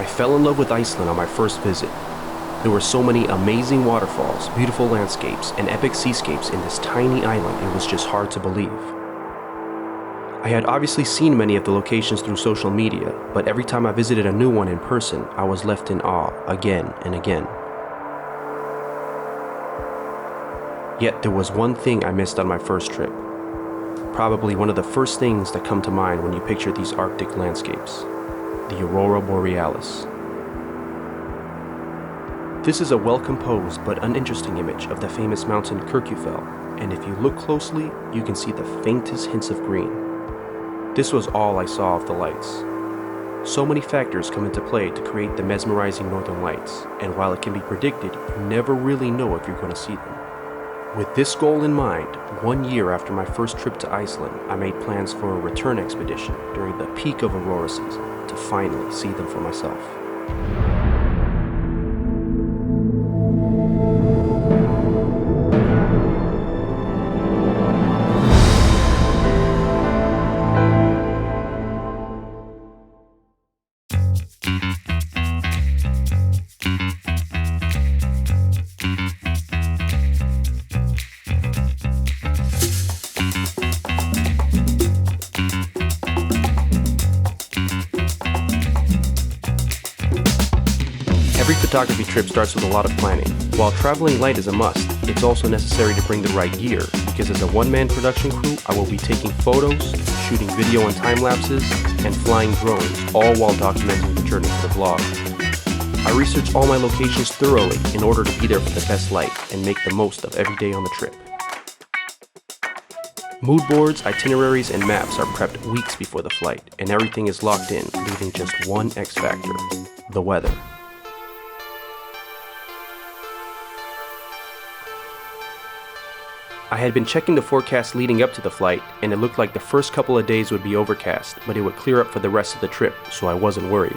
fell in love with Iceland on my first visit. There were so many amazing waterfalls, beautiful landscapes, and epic seascapes in this tiny island it was just hard to believe. I had obviously seen many of the locations through social media, but every time I visited a new one in person, I was left in awe again and again. Yet there was one thing I missed on my first trip. Probably one of the first things that come to mind when you picture these Arctic landscapes. The Aurora Borealis. This is a well-composed but uninteresting image of the famous mountain Kirkjufell, and if you look closely, you can see the faintest hints of green. This was all I saw of the lights. So many factors come into play to create the mesmerizing northern lights, and while it can be predicted, you never really know if you're going to see them. With this goal in mind, 1 year after my first trip to Iceland, I made plans for a return expedition during the peak of Aurora season to finally see them for myself. Every photography trip starts with a lot of planning. While traveling light is a must, it's also necessary to bring the right gear, because as a one-man production crew, I will be taking photos, shooting video and time lapses, and flying drones, all while documenting the journey for the vlog. I research all my locations thoroughly in order to be there for the best light and make the most of every day on the trip. Mood boards, itineraries, and maps are prepped weeks before the flight, and everything is locked in, leaving just one X factor: the weather. I had been checking the forecast leading up to the flight, and it looked like the first couple of days would be overcast, but it would clear up for the rest of the trip, so I wasn't worried.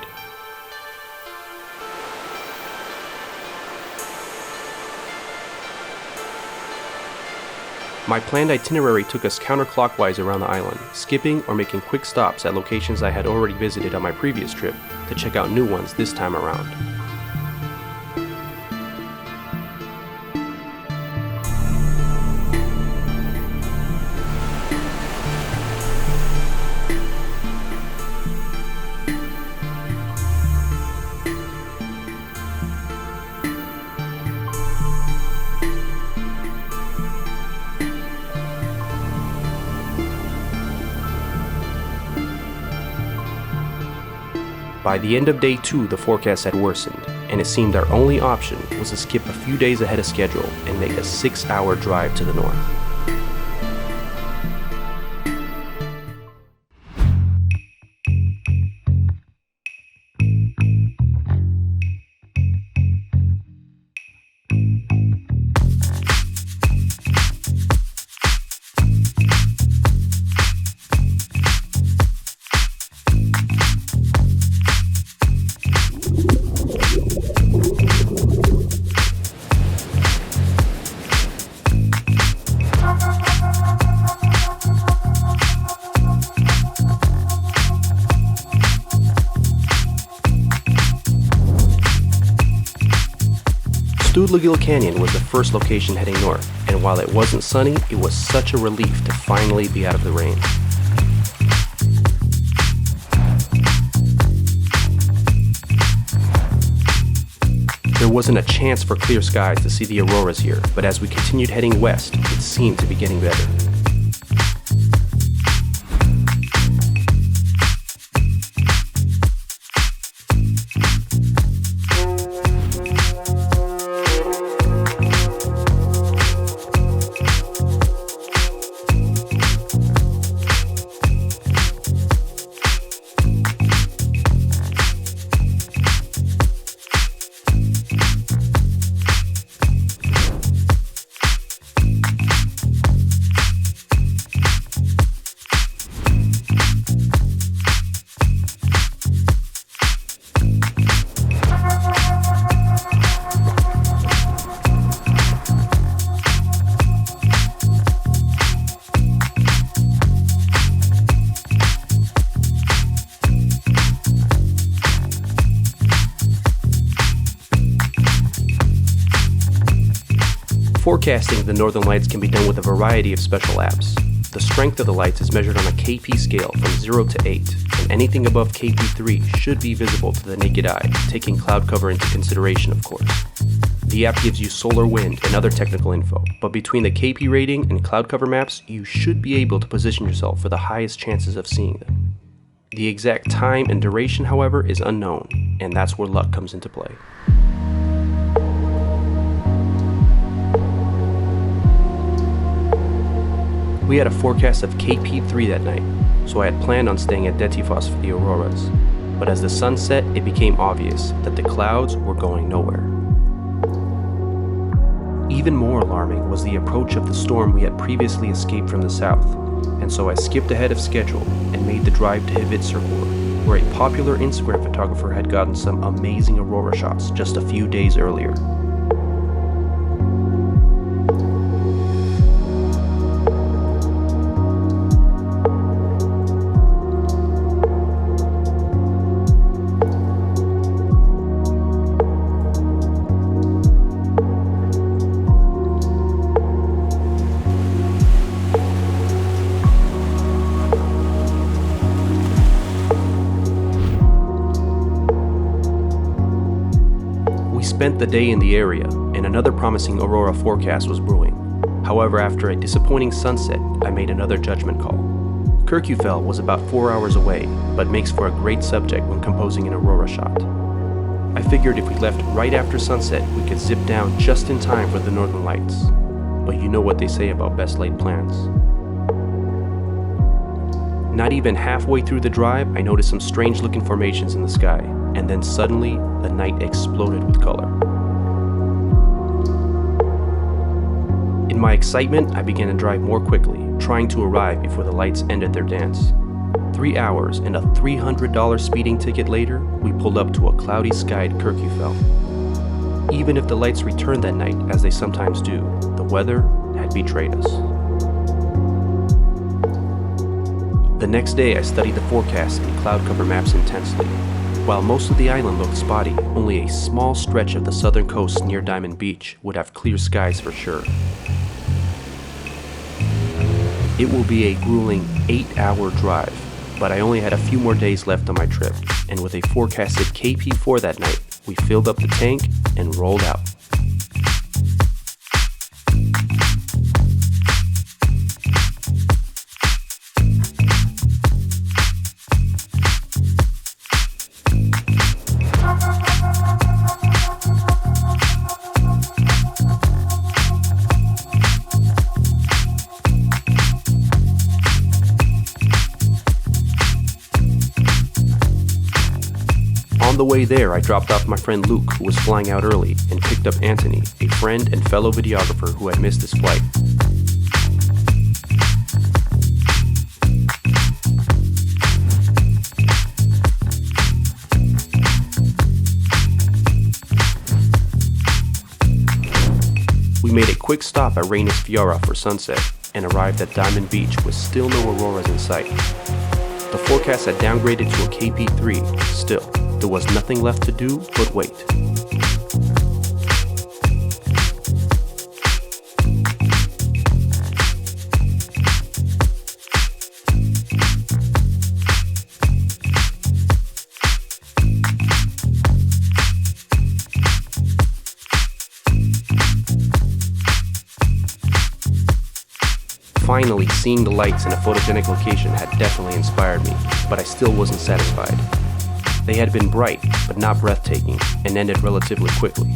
My planned itinerary took us counterclockwise around the island, skipping or making quick stops at locations I had already visited on my previous trip to check out new ones this time around. By the end of day 2, the forecast had worsened, and it seemed our only option was to skip a few days ahead of schedule and make a 6-hour drive to the north. Levyliotar Canyon was the first location heading north, and while it wasn't sunny, it was such a relief to finally be out of the rain. There wasn't a chance for clear skies to see the auroras here, but as we continued heading west, it seemed to be getting better. Forecasting the northern lights can be done with a variety of special apps. The strength of the lights is measured on a KP scale from 0 to 8, and anything above KP3 should be visible to the naked eye, taking cloud cover into consideration, of course. The app gives you solar wind and other technical info, but between the KP rating and cloud cover maps, you should be able to position yourself for the highest chances of seeing them. The exact time and duration, however, is unknown, and that's where luck comes into play. We had a forecast of KP3 that night, so I had planned on staying at Dettifoss for the auroras, but as the sun set, it became obvious that the clouds were going nowhere. Even more alarming was the approach of the storm we had previously escaped from the south, and so I skipped ahead of schedule and made the drive to Hvitsergård, where a popular Instagram photographer had gotten some amazing aurora shots just a few days earlier. Spent the day in the area, and another promising aurora forecast was brewing. However, after a disappointing sunset, I made another judgment call. Kirkjufell was about 4 hours away, but makes for a great subject when composing an aurora shot. I figured if we left right after sunset, we could zip down just in time for the northern lights. But you know what they say about best laid plans. Not even halfway through the drive, I noticed some strange looking formations in the sky, and then suddenly, the night exploded with color. In my excitement, I began to drive more quickly, trying to arrive before the lights ended their dance. 3 hours and a $300 speeding ticket later, we pulled up to a cloudy-skied Kirkjufell. Even if the lights returned that night, as they sometimes do, the weather had betrayed us. The next day, I studied the forecast and cloud cover maps intensely. While most of the island looked spotty, only a small stretch of the southern coast near Diamond Beach would have clear skies for sure. It will be a grueling 8-hour drive, but I only had a few more days left on my trip, and with a forecasted KP4 that night, we filled up the tank and rolled out. On the way there, I dropped off my friend Luke, who was flying out early, and picked up Antony, a friend and fellow videographer who had missed his flight. We made a quick stop at Reynisfjara for sunset, and arrived at Diamond Beach with still no auroras in sight. The forecast had downgraded to a KP3, still. There was nothing left to do but wait. Finally, seeing the lights in a photogenic location had definitely inspired me, but I still wasn't satisfied. They had been bright, but not breathtaking, and ended relatively quickly.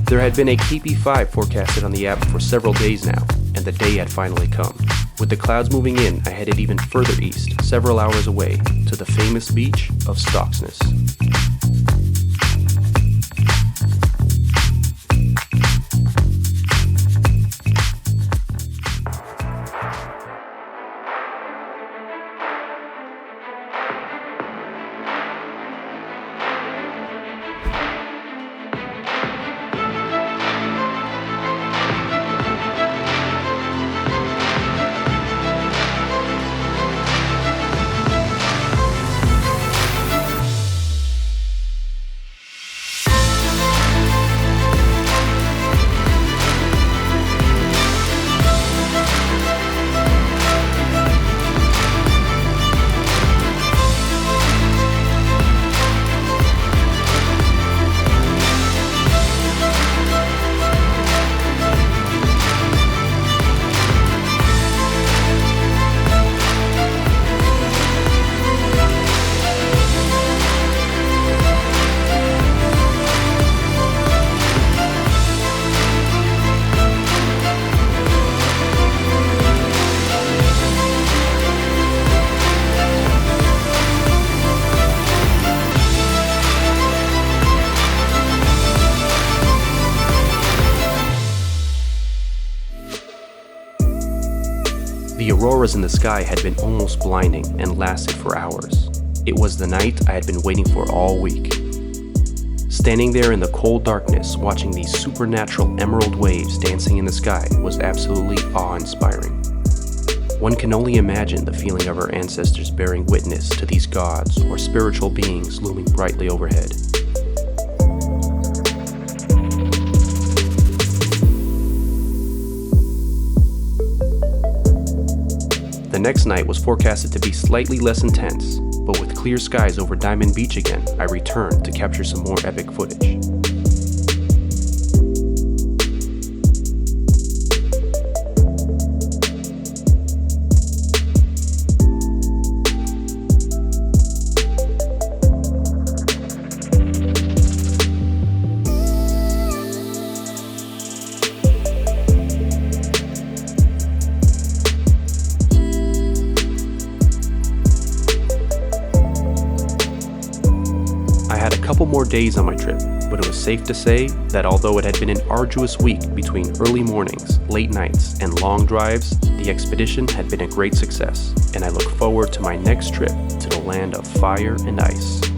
There had been a KP5 forecasted on the app for several days now, and the day had finally come. With the clouds moving in, I headed even further east, several hours away, to the famous beach of Stokksnes. The auroras in the sky had been almost blinding and lasted for hours. It was the night I had been waiting for all week. Standing there in the cold darkness, watching these supernatural emerald waves dancing in the sky was absolutely awe-inspiring. One can only imagine the feeling of our ancestors bearing witness to these gods or spiritual beings looming brightly overhead. The next night was forecasted to be slightly less intense, but with clear skies over Diamond Beach again, I returned to capture some more epic footage. Couple more days on my trip, but it was safe to say that although it had been an arduous week between early mornings, late nights, and long drives, the expedition had been a great success, and I look forward to my next trip to the land of fire and ice.